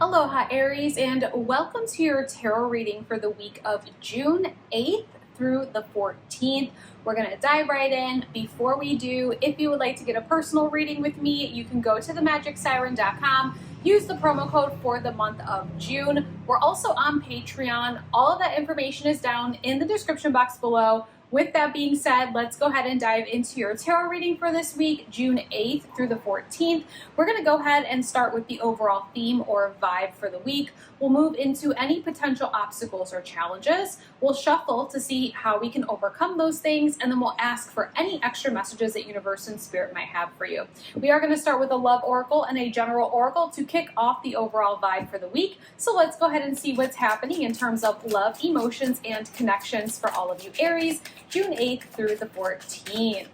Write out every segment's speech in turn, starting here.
Aloha Aries, and welcome to your tarot reading for the week of June 8th through the 14th. We're going to dive right in. Before we do, if you would like to get a personal reading with me, you can go to themagicsiren.com, use the promo code for the month of June. We're also on Patreon. All of that information is down in the description box below. With that being said, let's go ahead and dive into your tarot reading for this week, June 8th through the 14th. We're going to go ahead and start with the overall theme or vibe for the week. We'll move into any potential obstacles or challenges. We'll shuffle to see how we can overcome those things, and then we'll ask for any extra messages that Universe and Spirit might have for you. We are going to start with a love oracle and a general oracle to kick off the overall vibe for the week. So let's go ahead and see what's happening in terms of love, emotions, and connections for all of you Aries, June 8th through the 14th.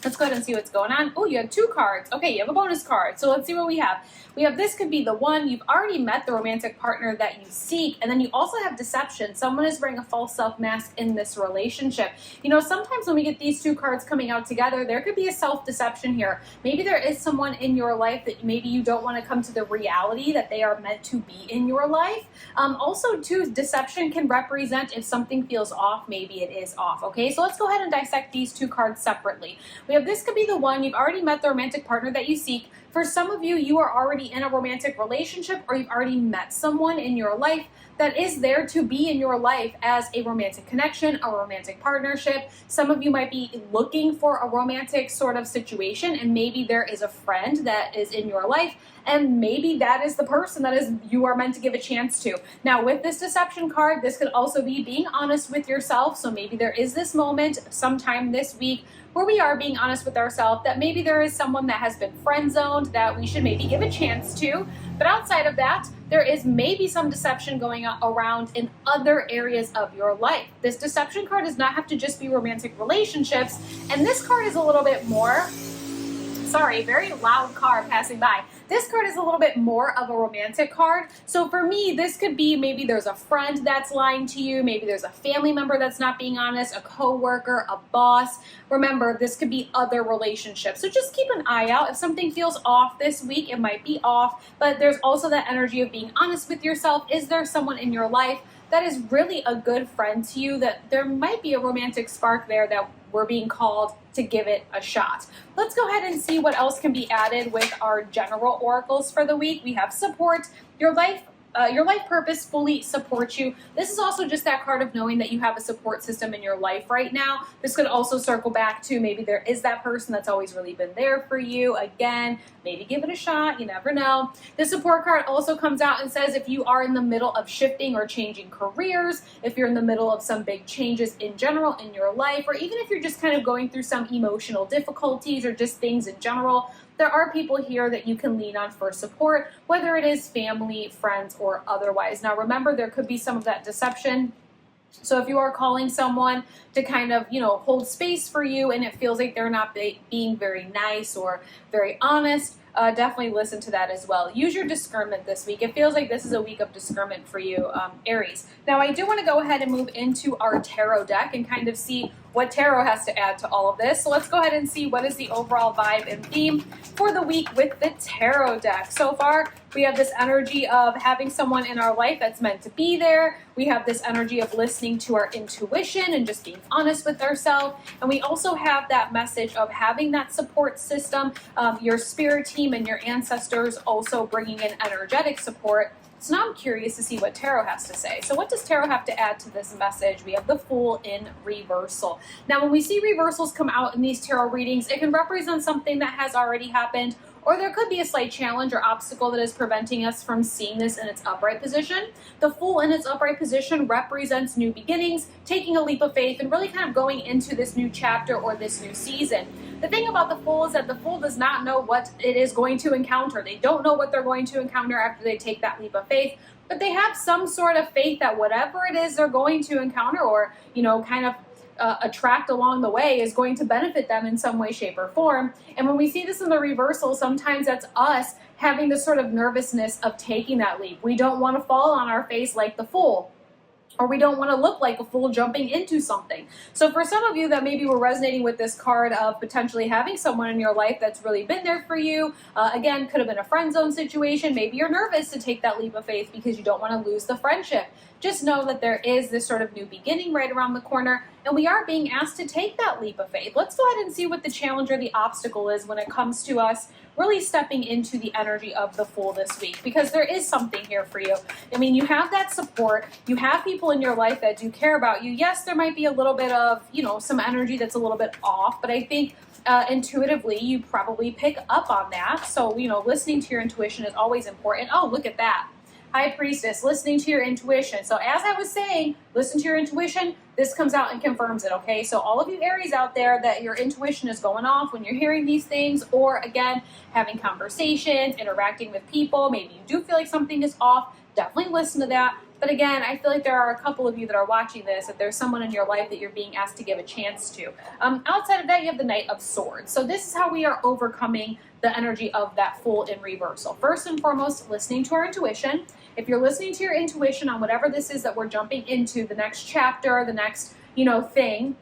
Let's go ahead and see what's going on. Oh, you have two cards. Okay, you have a bonus card. So let's see what we have. We have this could be the one. You've already met the romantic partner that you seek. And then you also have deception. Someone is wearing a false self mask in this relationship. You know, sometimes when we get these two cards coming out together, there could be a self-deception here. Maybe there is someone in your life that maybe you don't want to come to the reality that they are meant to be in your life. Also, too, deception can represent if something feels off, maybe it is off. Okay, so let's go ahead and dissect these two cards separately. We have this could be the one. You've already met the romantic partner that you seek. For some of you, you are already in a romantic relationship, or you've already met someone in your life that is there to be in your life as a romantic connection, a romantic partnership. Some of you might be looking for a romantic sort of situation, and maybe there is a friend that is in your life, and maybe that is the person that is you are meant to give a chance to. Now, with this deception card, this could also be being honest with yourself. So maybe there is this moment sometime this week where we are being honest with ourselves that maybe there is someone that has been friend zoned that we should maybe give a chance to. But outside of that, there is maybe some deception going on around in other areas of your life. This deception card does not have to just be romantic relationships. And this card is a little bit more, sorry, very loud car passing by. This card is a little bit more of a romantic card. So for me, this could be maybe there's a friend that's lying to you. Maybe there's a family member that's not being honest, a coworker, a boss. Remember, this could be other relationships. So just keep an eye out. If something feels off this week, it might be off. But there's also that energy of being honest with yourself. Is there someone in your life that is really a good friend to you, that there might be a romantic spark there that we're being called to give it a shot? Let's go ahead and see what else can be added with our general oracles for the week. We have support. Your life purpose fully supports you. This is also just that card of knowing that you have a support system in your life right now. This could also circle back to maybe there is that person that's always really been there for you. Again, maybe give it a shot. You never know. The support card also comes out and says if you are in the middle of shifting or changing careers, if you're in the middle of some big changes in general in your life, or even if you're just kind of going through some emotional difficulties or just things in general, there are people here that you can lean on for support, whether it is family, friends, or otherwise. Now, remember, there could be some of that deception. So if you are calling someone to kind of, hold space for you and it feels like they're not being very nice or very honest, definitely listen to that as well. Use your discernment this week. It feels like this is a week of discernment for you, Aries. Now, I do want to go ahead and move into our tarot deck and kind of see what tarot has to add to all of this. So let's go ahead and see what is the overall vibe and theme for the week with the tarot deck. So far, we have this energy of having someone in our life that's meant to be there. We have this energy of listening to our intuition and just being honest with ourselves. And we also have that message of having that support system, your spirit team and your ancestors also bringing in energetic support. So now I'm curious to see what Tarot has to say. So what does Tarot have to add to this message? We have the Fool in reversal. Now, when we see reversals come out in these tarot readings, it can represent something that has already happened, or there could be a slight challenge or obstacle that is preventing us from seeing this in its upright position. The Fool in its upright position represents new beginnings, taking a leap of faith, and really kind of going into this new chapter or this new season. The thing about the Fool is that the Fool does not know what it is going to encounter. They don't know what they're going to encounter after they take that leap of faith, but they have some sort of faith that whatever it is they're going to encounter or, kind of attract along the way is going to benefit them in some way, shape, or form. And when we see this in the reversal, sometimes that's us having this sort of nervousness of taking that leap. We don't want to fall on our face like the Fool. or we don't want to look like a fool jumping into something. So for some of you that maybe were resonating with this card of potentially having someone in your life that's really been there for you, again, could have been a friend zone situation. Maybe you're nervous to take that leap of faith because you don't want to lose the friendship. Just know that there is this sort of new beginning right around the corner, and we are being asked to take that leap of faith. Let's go ahead and see what the challenge or the obstacle is when it comes to us really stepping into the energy of the Fool this week, because there is something here for you. I mean, you have that support. You have people in your life that do care about you. Yes, there might be a little bit of, some energy that's a little bit off, but I think intuitively you probably pick up on that. So, listening to your intuition is always important. Oh, look at that. High Priestess, listening to your intuition. So as I was saying, listen to your intuition. This comes out and confirms it, okay? So all of you Aries out there that your intuition is going off when you're hearing these things, or again, having conversations, interacting with people, maybe you do feel like something is off, definitely listen to that. But again, I feel like there are a couple of you that are watching this, that there's someone in your life that you're being asked to give a chance to. Outside of that, you have the Knight of Swords. So this is how we are overcoming the energy of that Fool in reversal. First and foremost, listening to our intuition. If you're listening to your intuition on whatever this is that we're jumping into, the next chapter, the next, thing,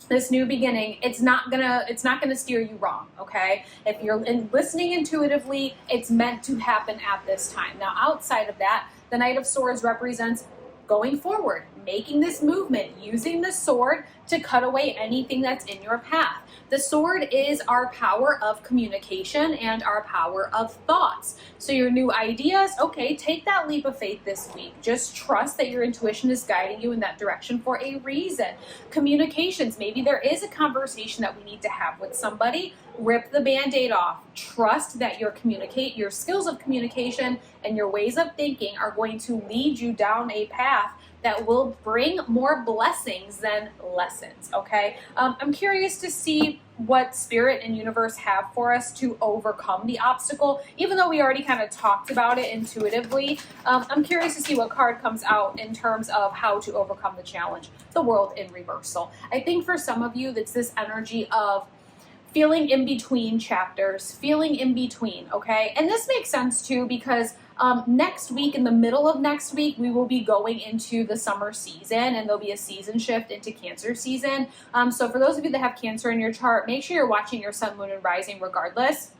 this new beginning, it's not gonna steer you wrong, okay? If you're listening intuitively, it's meant to happen at this time. Now, outside of that, the Knight of Swords represents going forward, making this movement, using the sword to cut away anything that's in your path. The sword is our power of communication and our power of thoughts. So your new ideas, okay, take that leap of faith this week. Just trust that your intuition is guiding you in that direction for a reason. Communications, maybe there is a conversation that we need to have with somebody. Rip the Band-Aid off. Trust that your skills of communication and your ways of thinking are going to lead you down a path that will bring more blessings than lessons, okay? I'm curious to see what Spirit and Universe have for us to overcome the obstacle. Even though we already kind of talked about it intuitively, I'm curious to see what card comes out in terms of how to overcome the challenge, the World in reversal. I think for some of you, that's this energy of feeling in between chapters, feeling in between, okay? And this makes sense too because next week, in the middle of next week, we will be going into the summer season, and there'll be a season shift into Cancer season. So for those of you that have Cancer in your chart, make sure you're watching your sun, moon, and rising regardless.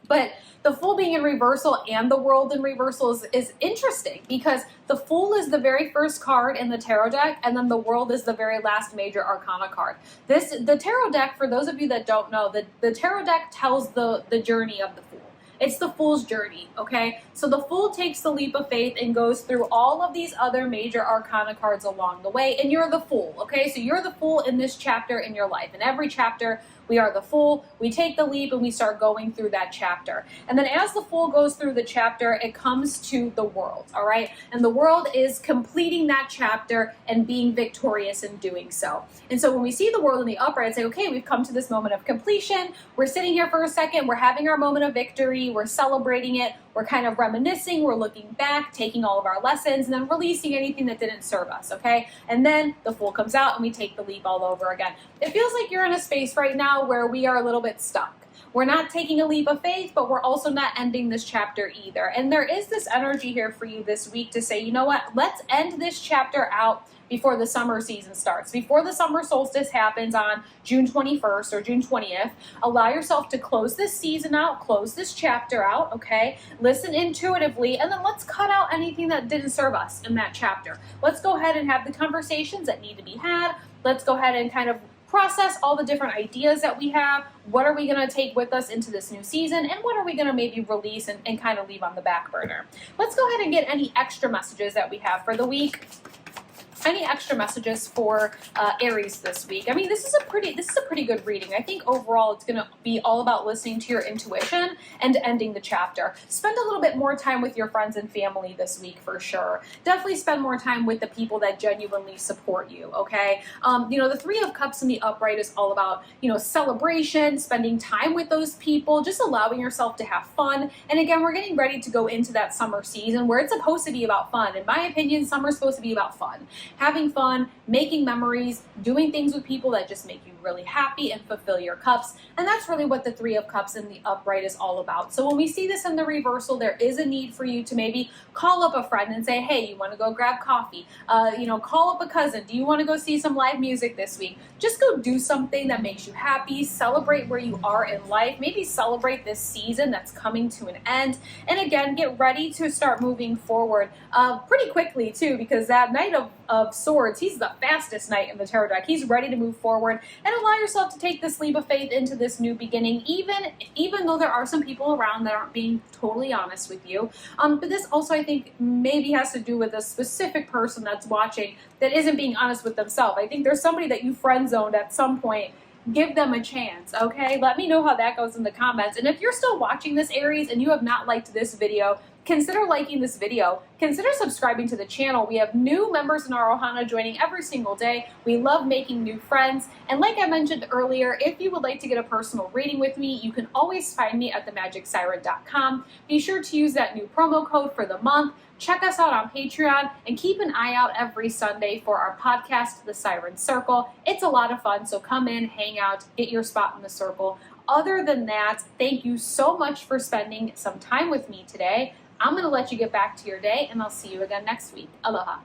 But the Fool being in reversal and the World in reversal is interesting because the Fool is the very first card in the tarot deck, and then the World is the very last major arcana card. The tarot deck, for those of you that don't know, the tarot deck tells the journey of the Fool. It's the Fool's journey, okay? So the Fool takes the leap of faith and goes through all of these other major arcana cards along the way, and you're the Fool, okay? So you're the Fool in this chapter in your life. In every chapter, we are the Fool, we take the leap, and we start going through that chapter. And then as the Fool goes through the chapter, it comes to the World, all right? And the World is completing that chapter and being victorious in doing so. And so when we see the World in the upright, it's like, okay, we've come to this moment of completion. We're sitting here for a second, we're having our moment of victory, we're celebrating it, we're kind of reminiscing, we're looking back, taking all of our lessons, and then releasing anything that didn't serve us, okay? And then the Fool comes out and we take the leap all over again. It feels like you're in a space right now where we are a little bit stuck. We're not taking a leap of faith, but we're also not ending this chapter either. And there is this energy here for you this week to say, you know what, let's end this chapter out before the summer season starts. Before the summer solstice happens on June 21st or June 20th, allow yourself to close this season out, close this chapter out, okay? Listen intuitively, and then let's cut out anything that didn't serve us in that chapter. Let's go ahead and have the conversations that need to be had. Let's go ahead and kind of process all the different ideas that we have. What are we going to take with us into this new season, and what are we going to maybe release and kind of leave on the back burner? Let's go ahead and get any extra messages that we have for the week. Any extra messages for Aries this week? I mean, this is a pretty good reading. I think overall it's going to be all about listening to your intuition and ending the chapter. Spend a little bit more time with your friends and family this week for sure. Definitely spend more time with the people that genuinely support you, okay? The Three of Cups in the upright is all about, celebration, spending time with those people, just allowing yourself to have fun. And again, we're getting ready to go into that summer season where it's supposed to be about fun. In my opinion, summer's supposed to be about fun. having fun, making memories, doing things with people that just make you really happy and fulfill your cups. And that's really what the Three of Cups in the upright is all about. So when we see this in the reversal, there is a need for you to maybe call up a friend and say, hey, you want to go grab coffee? Call up a cousin. Do you want to go see some live music this week? Just go do something that makes you happy. Celebrate where you are in life. Maybe celebrate this season that's coming to an end. And again, get ready to start moving forward pretty quickly too, because that Knight of Swords, he's the fastest knight in the tarot deck. He's ready to move forward and allow yourself to take this leap of faith into this new beginning, even though there are some people around that aren't being totally honest with you. But this also, I think, maybe has to do with a specific person that's watching that isn't being honest with themselves. I think there's somebody that you friend zoned at some point. Give them a chance, okay? Let me know how that goes in the comments. And if you're still watching this, Aries, and you have not liked this video, consider liking this video. Consider subscribing to the channel. We have new members in our Ohana joining every single day. We love making new friends. And like I mentioned earlier, if you would like to get a personal reading with me, you can always find me at themagicsiren.com. Be sure to use that new promo code for the month. Check us out on Patreon and keep an eye out every Sunday for our podcast, The Siren Circle. It's a lot of fun, so come in, hang out, get your spot in the circle. Other than that, thank you so much for spending some time with me today. I'm going to let you get back to your day, and I'll see you again next week. Aloha.